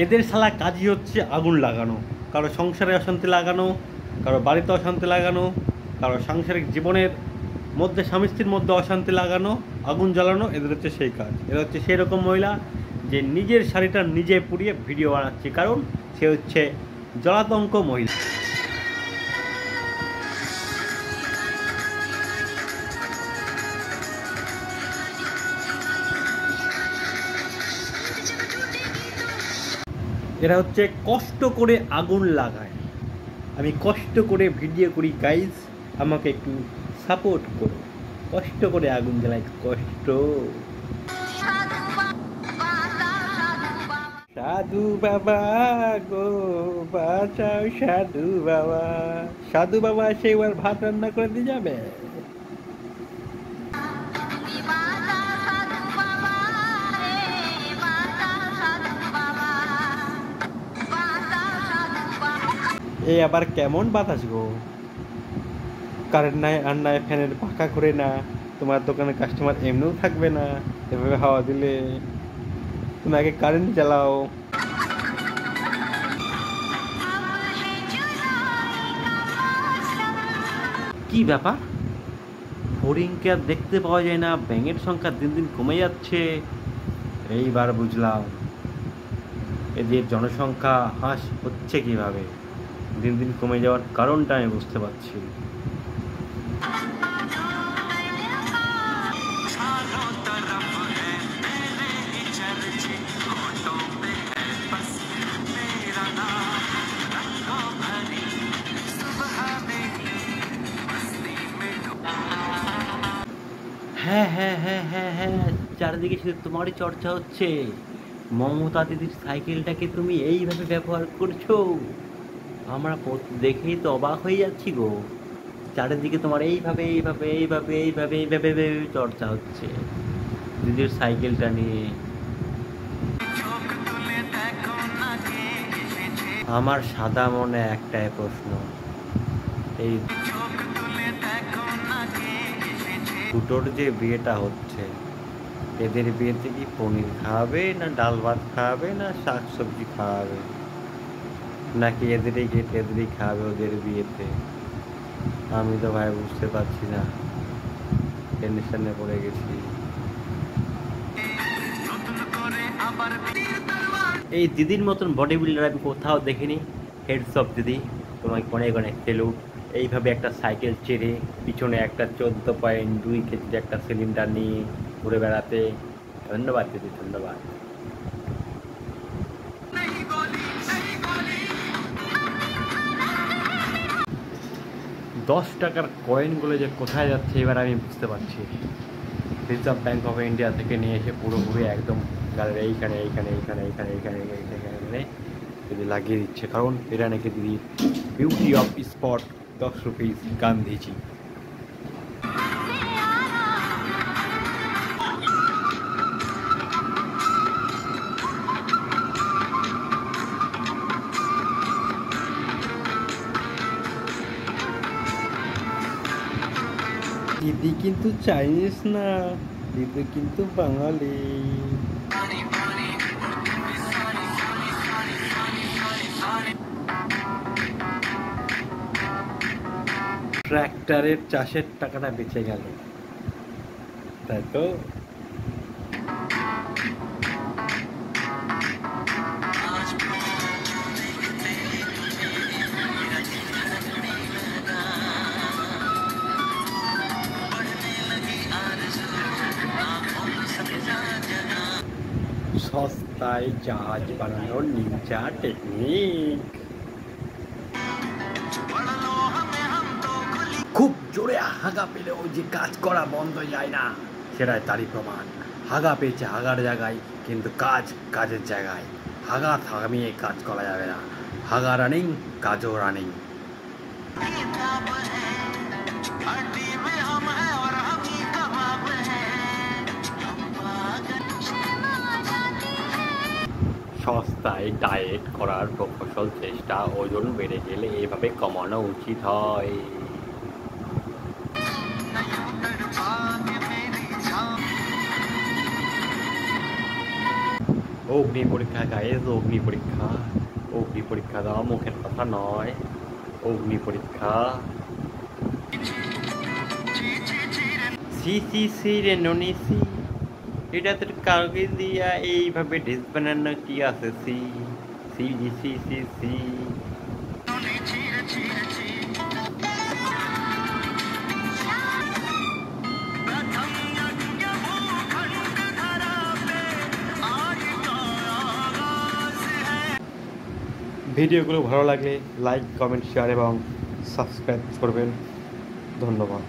এদের শালা কাজই হচ্ছে আগুন লাগানো, কারো সংসারে অশান্তি লাগানো, কারো বাড়িতে অশান্তি লাগানো, কারো সাংসারিক জীবনের মধ্যে স্বামী স্ত্রীর মধ্যে অশান্তি লাগানো, আগুন জ্বালানো। এদের হচ্ছে সেই কাজ। এরা হচ্ছে সেই রকম মহিলা যে নিজের শাড়িটা নিজে পুড়িয়ে ভিডিও বানাচ্ছে, কারণ সে হচ্ছে জলাতঙ্ক মহিলা। এরা হচ্ছে কষ্ট করে আগুন লাগায়। আমি কষ্ট করে ভিডিও করি গাইজ, আমাকে একটু সাপোর্ট করো। কষ্ট করে আগুন জ্বালাই, কষ্ট। সাধু বাবা গো বাঁচাও, সাধু বাবা। সাধু বাবা সে এবার ভাত রান্না করে দিয়ে যাবে। এই আবার কেমন বাতাস গো, কারেন্ট নাই আর নাই, ফ্যানের পাখা করে না, তোমার দোকানের কাস্টমার এমনিও থাকবে না এভাবে হাওয়া দিলে। তুমি আগে কারেন্ট চালাও। কি ব্যাপার, হরিণকে আর দেখতে পাওয়া যায় না, ব্যাঙের সংখ্যা দিন দিন কমে যাচ্ছে। এইবার বুঝলাম এদের জনসংখ্যা হ্রাস হচ্ছে কিভাবে, দিন দিন কমে যাওয়ার কারণটা আমি বুঝতে পারছি। হ্যাঁ হ্যাঁ হ্যাঁ হ্যাঁ হ্যাঁ, চারিদিকে শুধু তোমারই চর্চা হচ্ছে। মমতা দিদির সাইকেলটাকে তুমি এইভাবে ব্যবহার করছো, আমরা দেখেই তো অবাক হয়ে যাচ্ছি গো। চারিদিকে তোমার এইভাবে এইভাবে এইভাবে এইভাবে এইভাবে এইভাবে চর্চা হচ্ছে দিদির সাইকেলটা নিয়ে। আমার সাদা মনে একটাই প্রশ্ন, এই দুটোর যে বিয়েটা হচ্ছে, এদের বিয়েতে কি পনির খাওয়াবে, না ডাল ভাত খাওয়াবে, না শাক সবজি খাওয়াবে, নাকি এদেরই গেট এদেরই খাওয়াবে ওদের বিয়েতে? আমি তো ভাই বুঝতে পারছি না, টেনশনে পড়ে গেছি। এই দিদির মতন বডি বিল্ডার আমি কোথাও দেখিনি। হেডস অফ দিদি, তোমাকে অনেক অনেক সেলুট। এইভাবে একটা সাইকেল চেড়ে পিছনে একটা 14.2 কেজির একটা সিলিন্ডার নিয়ে ঘুরে বেড়াতে, ধন্যবাদ দিদি, ধন্যবাদ। $10 কয়েনগুলো যে কোথায় যাচ্ছে এবার আমি বুঝতে পারছি। রিজার্ভ ব্যাঙ্ক অফ ইন্ডিয়া থেকে নিয়ে এসে পুরোপুরি একদম গাড়ির এইখানে এইখানে এইখানে এইখানে এইখানে এইখানে দিদি লাগিয়ে দিচ্ছে, কারণ এরা নাকি দিদি beauty of spot 10 rupees Gandhiji. দিদি কিন্তু চাইনিজ না, দিদি কিন্তু বাঙালি। ট্র্যাক্টরের চাষের টাকাটা বেঁচে গেল, তাই তো। সস্তায় জাহাজ বানানোর নিনজা টেকনিক। খুব জোরে হাগা পেলেও যে কাজ করা বন্ধ যায় না, সেটাই তারই প্রমাণ। হাগা পেয়েছে হাগার জায়গায়, কিন্তু কাজের জায়গায়। হাগা থামিয়ে কাজ করা যাবে না। হাগা রানিং, কাজও রানিং। সস্তায় ডায়েট করার প্রকৌশল চেষ্টা, ওজন বেড়ে গেলে এইভাবে কমানো উচিত হয়। অগ্নি পরীক্ষা গাইজ, অগ্নি পরীক্ষা। অগ্নি পরীক্ষা দাও, মুখের কথা নয়, অগ্নি পরীক্ষা। সি সি সি রে ননি সি, এটা তোর কাউকে দিয়া এইভাবে ড্রেস বানানো কি আছে C, C G C C C. ভিডিওগুলো ভালো লাগলে লাইক, কমেন্ট, শেয়ার এবং সাবস্ক্রাইব করবেন। ধন্যবাদ।